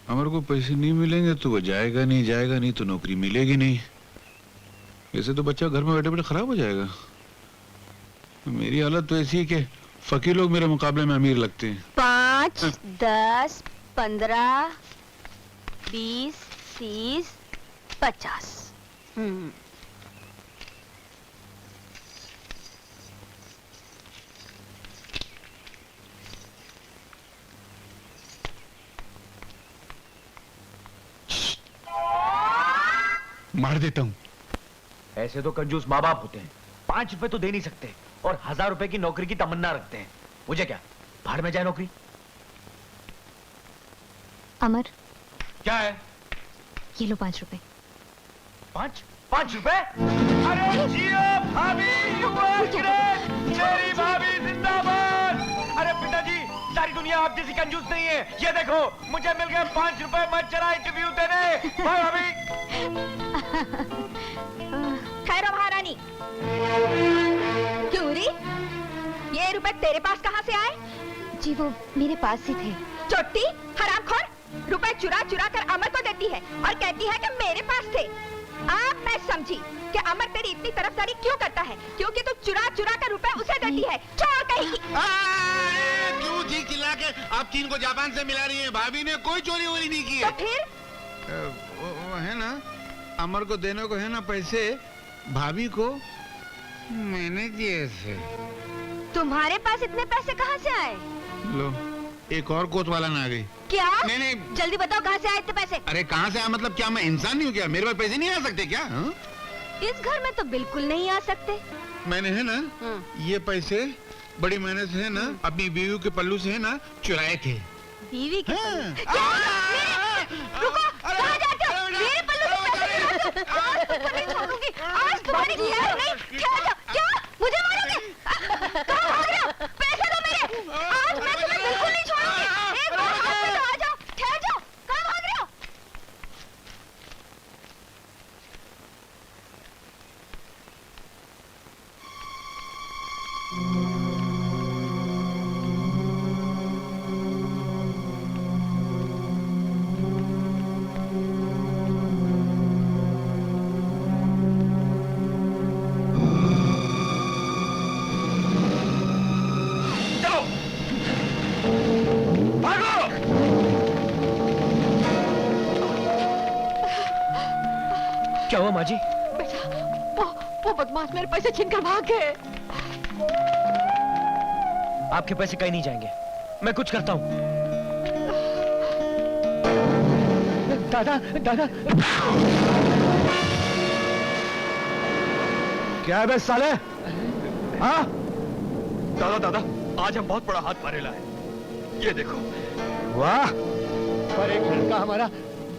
अमर को पैसे नहीं मिलेंगे तो वो जाएगा नहीं तो नौकरी मिलेगी नहीं। ऐसे तो बच्चा घर में बैठे बैठे खराब हो जाएगा। मेरी हालत तो ऐसी है कि फकीर लोग मेरे मुकाबले में अमीर लगते हैं। 5, 10, 15, 20, 30, 50। मार देता हूँ। ऐसे तो कंजूस माँ बाप होते हैं, 5 रुपए तो दे नहीं सकते और 1000 रुपए की नौकरी की तमन्ना रखते हैं। मुझे क्या, भाड़ में जाए नौकरी। अमर, क्या है? ये लो 5 रुपए। 5 रुपए? अरे जियो भाभी, you are great! मेरी भाभी जिंदाबाद। अरे पिताजी, सारी दुनिया आप जैसी कंजूस नहीं है। ये देखो, मुझे मिल गए 5 रुपए, मत चला इंटरव्यू देने। भाभी ठहरो महारानी। क्यों री? ये रुपए तेरे पास कहाँ से आए? जी वो मेरे पास ही थे। चोटी, हरामखोर, रुपए चुरा चुरा कर अमर को देती है और कहती है कि मेरे पास थे। अब मैं समझी कि अमर तेरी इतनी तरफदारी क्यों करता है, क्योंकि तू चुरा चुरा कर रुपए उसे देती है। चोर कहीं की। क्यों जी चिल्ला के आप चीन को जापान से मिला रही हैं? भाभी ने कोई चोरी वोरी नहीं की है। तो फिर वो है ना, अमर को देने को है ना पैसे, भाभी को मैंने दिए थे। तुम्हारे पास इतने पैसे कहाँ से आए? लो, एक और कोतवाला ना आ गई। क्या? नहीं, जल्दी बताओ कहाँ से आए इतने पैसे? अरे कहाँ से आया मतलब क्या मैं इंसान नहीं हूँ क्या? मेरे पास पैसे नहीं आ सकते क्या? हा? इस घर में तो बिल्कुल नहीं आ सकते। मैंने है ना ये पैसे बड़ी मेहनत से है ना अपनी बीवी के पल्लू से है ना चुराए थे। बीवी के रुको, कहाँ जाते हो? मेरे पल्लू से पैसे आज तुमको नहीं छोड़ूंगी। आज तुम्हारी खैर नहीं। ठहर जाओ। क्या? मुझे मारोगे? कहाँ भाग रहे हो? पैसे दो मेरे। आज मैं तुम्हें बिल्कुल नहीं छोड़ूंगी। एक बार हाथ में तो आ जाओ। ठहर जाओ। कहाँ भाग रहे हो? क्या हुआ माँ जी? बेटा, वो बदमाश मेरे पैसे छीनकर भाग गए। आपके पैसे कहीं नहीं जाएंगे, मैं कुछ करता हूँ। दादा, दादा। क्या है बे साले? हाँ? दादा, दादा, आज हम बहुत बड़ा हाथ मारेला है। ये देखो। वाह, पर एक लड़का हमारा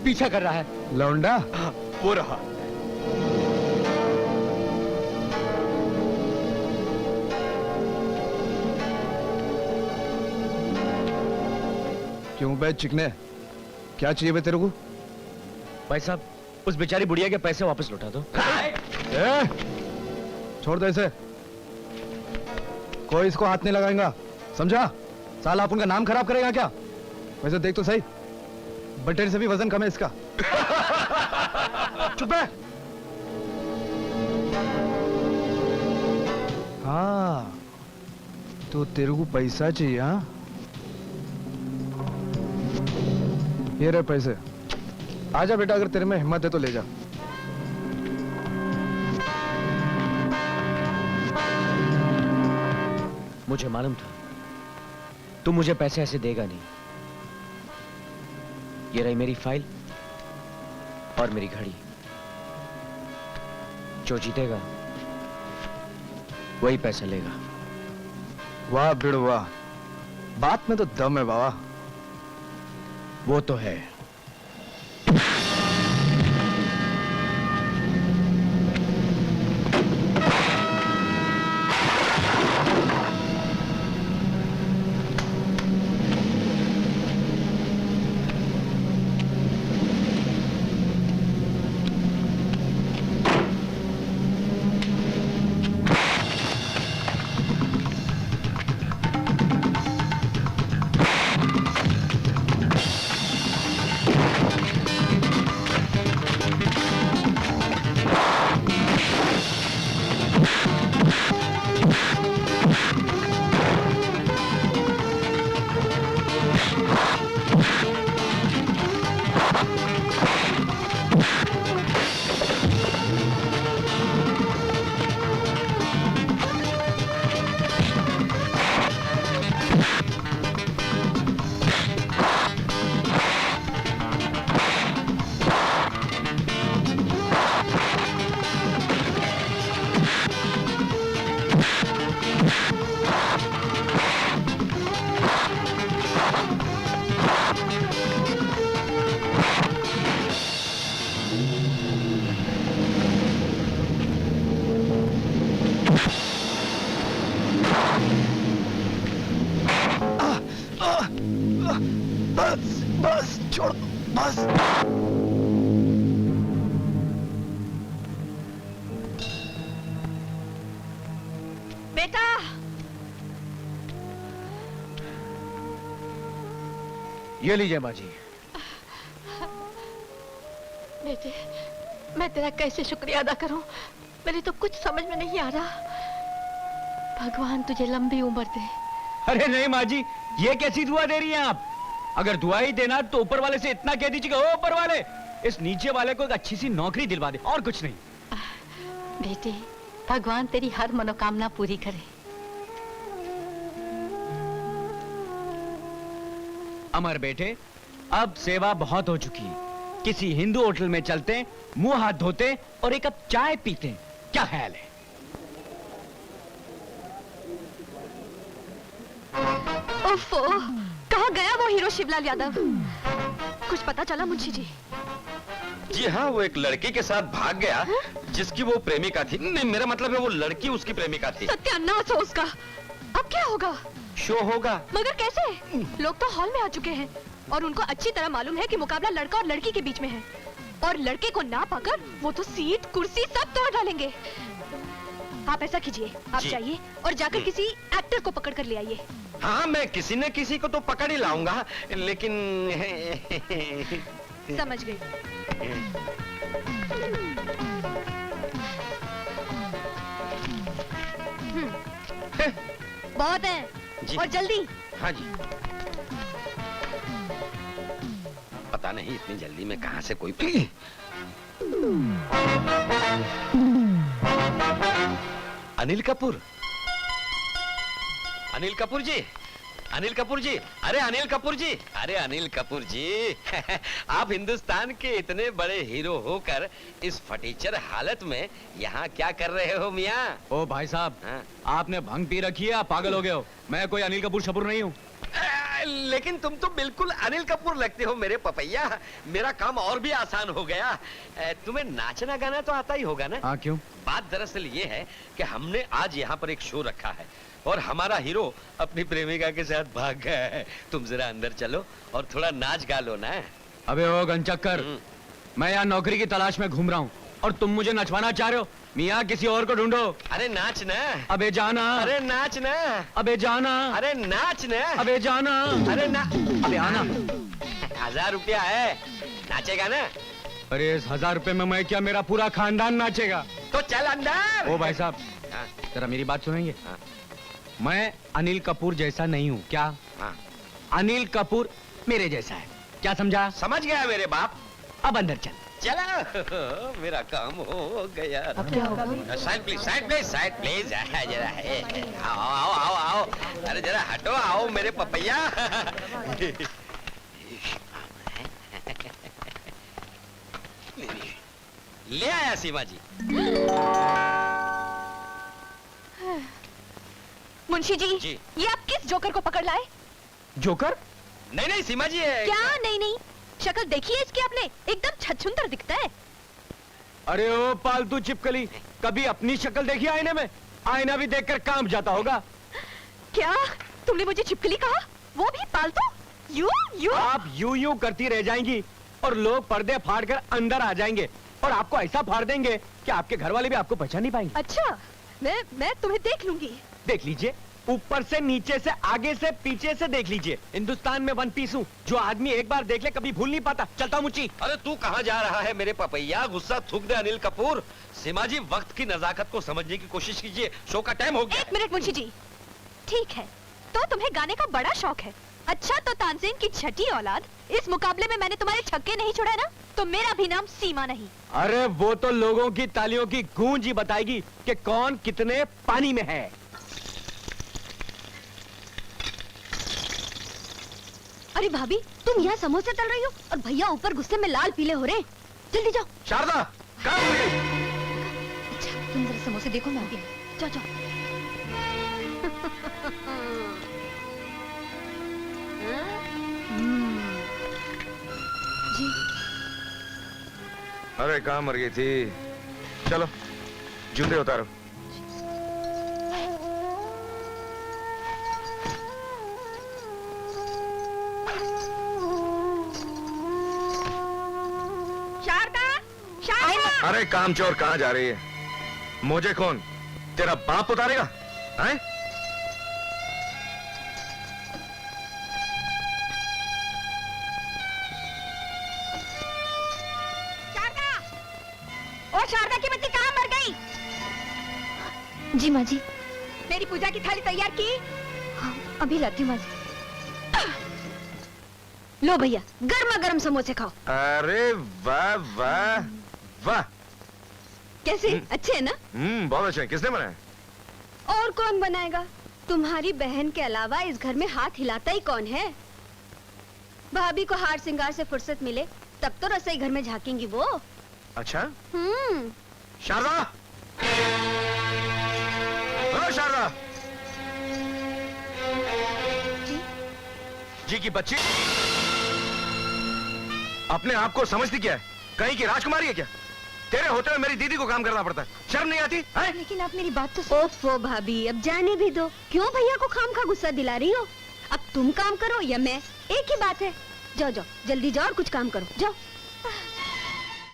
पीछा कर रहा है। लौंडा? हाँ, वो रहा। क्यों बे चिकने, क्या चाहिए बे तेरे को? भाई साहब, उस बेचारी बुढ़िया के पैसे वापस लौटा दो। छोड़ दे इसे, कोई इसको हाथ नहीं लगाएगा, समझा? साला आप उनका नाम खराब करेगा क्या? वैसे देख तो सही, बटेर से भी वजन कम है इसका। चुप है। हाँ, तो तेरे को पैसा चाहिए? हाँ, ये रहे पैसे। आजा बेटा, अगर तेरे में हिम्मत है तो ले जा। मुझे मालूम था तुम मुझे पैसे ऐसे देगा नहीं। ये रही मेरी फाइल और मेरी घड़ी। जो जीतेगा वही पैसा लेगा। वाह बिड़ वाह, बात में तो दम है बाबा। वो तो है। छोड़ बस। बेटा ये लीजिए माँ जी। बेटे, मैं तेरा कैसे शुक्रिया अदा करूं? मेरी तो कुछ समझ में नहीं आ रहा। भगवान तुझे लंबी उम्र दे। अरे नहीं माँ जी, ये कैसी दुआ दे रही हैं आप? अगर दुआ ही देना तो ऊपर वाले से इतना कह दीजिएगा, ओ ऊपर वाले, इस नीचे वाले को एक अच्छी सी नौकरी दिलवा दे, और कुछ नहीं। बेटे, भगवान तेरी हर मनोकामना पूरी करे। अमर बेटे, अब सेवा बहुत हो चुकी है। किसी हिंदू होटल में चलते, मुंह हाथ धोते और एक कप चाय पीते, क्या ख्याल है? ओफो, कहाँ गया वो हीरो शिवलाल यादव? कुछ पता चला मुंशी जी? जी हाँ, वो एक लड़की के साथ भाग गया जिसकी वो प्रेमिका थी। नहीं, मेरा मतलब है वो लड़की उसकी प्रेमिका थी। सत्यानाश हो उसका। अब क्या होगा? शो होगा। मगर कैसे? लोग तो हॉल में आ चुके हैं और उनको अच्छी तरह मालूम है कि मुकाबला लड़का और लड़की के बीच में है, और लड़के को ना पाकर वो तो सीट कुर्सी सब तोड़ डालेंगे। आप ऐसा कीजिए, आप जाइए और जाकर किसी एक्टर को पकड़ कर ले आइए। हाँ, मैं किसी न किसी को तो पकड़ ही लाऊंगा, लेकिन समझ गई। बहुत है जी। और जल्दी। हाँ जी। पता नहीं इतनी जल्दी में कहां से कोई अनिल कपूर। अनिल कपूर जी, अनिल कपूर जी, अरे अनिल कपूर जी, अरे अनिल कपूर जी आप हिंदुस्तान के इतने बड़े हीरो होकर इस फटीचर हालत में यहाँ क्या कर रहे हो मियाँ? ओ भाई साहब, हाँ? आपने भंग पी रखी है, आप पागल हो गए हो। मैं कोई अनिल कपूर शपूर नहीं हूँ। लेकिन तुम तो बिल्कुल अनिल कपूर लगते हो मेरे पपैया। मेरा काम और भी आसान हो गया। तुम्हें नाचना गाना तो आता ही होगा ना? हाँ, क्यों? बात दरअसल ये है कि हमने आज यहाँ पर एक शो रखा है और हमारा हीरो अपनी प्रेमिका के साथ भाग गया है। तुम जरा अंदर चलो और थोड़ा नाच गा लो ना। अबे ओ गनचक्कर, मैं यहाँ नौकरी की तलाश में घूम रहा हूँ और तुम मुझे नचवाना चाह रहे हो? मियाँ किसी और को ढूंढो। अरे नाच ना। अबे जाना। अरे नाच ना। अबे जाना। अरे नाच ना। अबे जाना। अरे ना। अबे आना। 1000 रुपया है, नाचेगा ना? अरे इस 1000 रुपए में मैं क्या, मेरा पूरा खानदान नाचेगा। तो चल अंदर। ओ भाई साहब, हाँ, जरा मेरी बात सुनेंगे? हाँ। मैं अनिल कपूर जैसा नहीं हूँ क्या? हाँ। अनिल कपूर मेरे जैसा है, क्या समझा? समझ गया मेरे बाप। अब अंदर चल। चलो मेरा काम हो गया। अब क्या होगा? Side please, side please, side please. जरा आओ आओ आओ आओ। अरे जरा हटो, आओ मेरे पपैया। ले आया सीमा जी। मुंशी जी, जी। ये आप किस जोकर को पकड़ लाए? जोकर? नहीं नहीं सीमा जी है। क्या नहीं नहीं, शक्ल देखी है इसकी आपने? एकदम छछूंदर दिखता है। अरे ओ पालतू चिपकली, कभी अपनी शक्ल देखी आईने में? आईना भी देखकर काम जाता होगा। क्या तुमने मुझे छिपकली कहा? वो भी पालतू? You you? आप यूं यूं करती रह जाएंगी और लोग पर्दे फाड़ कर अंदर आ जाएंगे और आपको ऐसा फाड़ देंगे कि आपके घर वाले भी आपको पहचान नहीं पाएंगे। अच्छा, मैं तुम्हें देख लूंगी। देख लीजिए, ऊपर से नीचे से आगे से पीछे से देख लीजिए। हिंदुस्तान में वन पीस हूँ, जो आदमी एक बार देख ले कभी भूल नहीं पाता। चलता हूँ मुच्ची। अरे तू कहाँ जा रहा है मेरे पपैया? गुस्सा थूक दे अनिल कपूर। सीमा जी, वक्त की नजाकत को समझने की कोशिश कीजिए, शो का टाइम हो गया। 1 मिनट मुंशी जी। ठीक है, तो तुम्हें गाने का बड़ा शौक है। अच्छा, तो तानसेन की छठी औलाद, इस मुकाबले में मैंने तुम्हारे छक्के नहीं छोड़ा ना, तो मेरा भी नाम सीमा नहीं। अरे वो तो लोगों की तालियों की गूंज ही बताएगी कि कौन कितने पानी में है। अरे भाभी, तुम यहाँ समोसे तल रही हो और भैया ऊपर गुस्से में लाल पीले हो रहे। जल्दी जाओ। शारदा, कहाँ हो गई? अच्छा, तुम जरा समोसे देखो, मैं आ गई। जाओ जाओ। जी, अरे कहाँ मर गई थी? चलो जूते उतारो। अरे कामचोर कहाँ जा रही है? मुझे कौन तेरा बाप उतारेगा? हैं? शारदा! ओ शारदा की बच्ची कहाँ मर गई? जी माँ जी। मेरी पूजा की थाली तैयार की? हाँ, अभी लाती हूँ माँ जी। लो भैया, गर्मा गर्म समोसे खाओ। अरे वाह वाह वाह। कैसे? अच्छे है ना? बहुत अच्छे हैं। किसने बनाया? और कौन बनाएगा? तुम्हारी बहन के अलावा इस घर में हाथ हिलाता ही कौन है? भाभी को हार श्रृंगार से फुर्सत मिले तब तो रसोई घर में झांकेंगी वो। अच्छा? हम्म। शारदा! ओ शारदा! जी की बच्ची अपने आप को समझती क्या है? कहीं की राजकुमारी है क्या? तेरे होते हुए मेरी दीदी को काम करना पड़ता है। शर्म नहीं आती है? लेकिन आप मेरी बात तो सुनो। ओफो भाभी, अब जाने भी दो। क्यों भैया को खामखा गुस्सा दिला रही हो? अब तुम काम करो या मैं, एक ही बात है। जाओ जाओ, जल्दी जाओ और कुछ काम करो, जाओ।